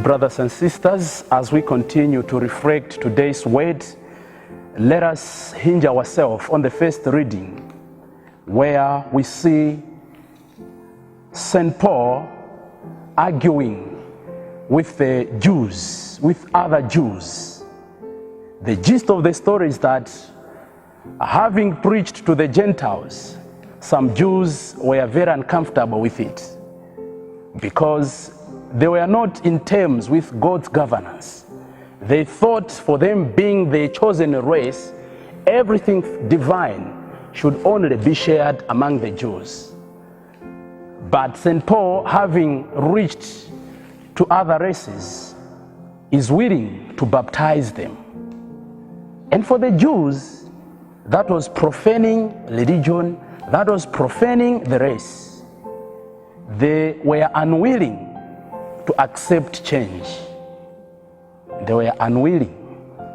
Brothers and sisters, as we continue to reflect today's word, let us hinge ourselves on the first reading, where we see St. Paul arguing with the Jews, with other Jews. The gist of the story is that, having preached to the Gentiles, some Jews were very uncomfortable with it because they were not in terms with God's governance. They thought, for them being the chosen race, everything divine should only be shared among the Jews. But St. Paul, having reached to other races, is willing to baptize them. And for the Jews, that was profaning religion, that was profaning the race. They were unwilling to accept change. They were unwilling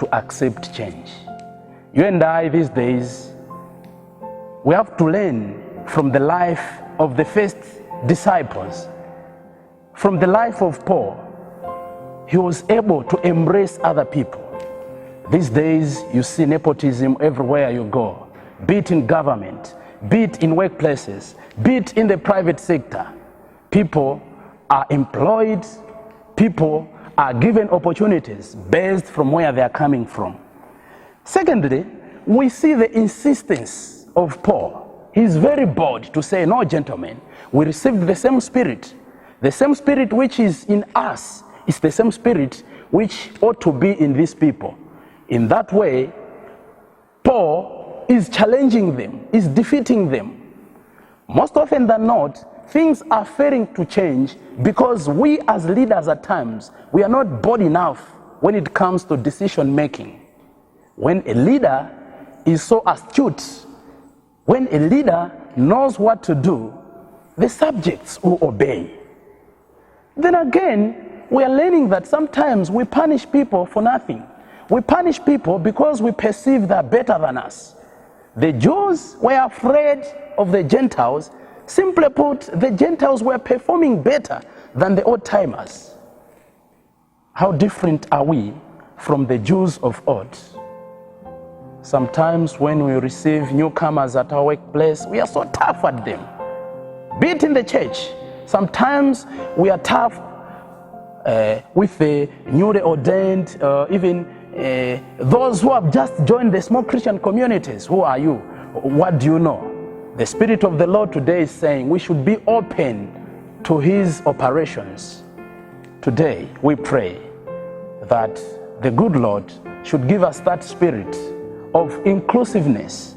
to accept change. You and I these days, we have to learn from the life of the first disciples. From the life of Paul, he was able to embrace other people. These days, you see nepotism everywhere you go, be it in government, be it in workplaces, be it in the private sector. People are employed, people are given opportunities based from where they are coming from. Secondly, we see the insistence of Paul. He is very bold to say, no, gentlemen, we received the same spirit. The same spirit which is in us is the same spirit which ought to be in these people. In that way, Paul is challenging them, is defeating them. Most often than not, things are failing to change because we as leaders at times, we are not bold enough when it comes to decision making. When a leader is so astute, when a leader knows what to do, the subjects will obey. Then again, we are learning that sometimes we punish people for nothing. We punish people because we perceive they're better than us. The Jews were afraid of the Gentiles. Simply put, the Gentiles were performing better than the old-timers. How different are we from the Jews of old? Sometimes when we receive newcomers at our workplace, we are so tough at them. Be it in the church, sometimes we are tough with the newly ordained, even those who have just joined the small Christian communities. Who are you? What do you know? The Spirit of the Lord today is saying we should be open to His operations. Today, we pray that the good Lord should give us that spirit of inclusiveness,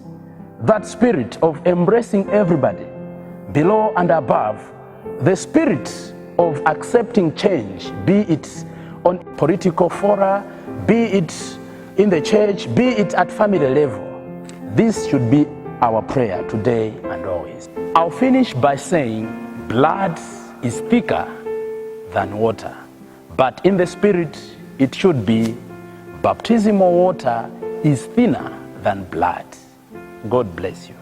that spirit of embracing everybody, below and above, the spirit of accepting change, be it on political fora, be it in the church, be it at family level. This should be our prayer today and always. I'll finish by saying blood is thicker than water, but in the spirit it should be baptismal water is thinner than blood. God bless you.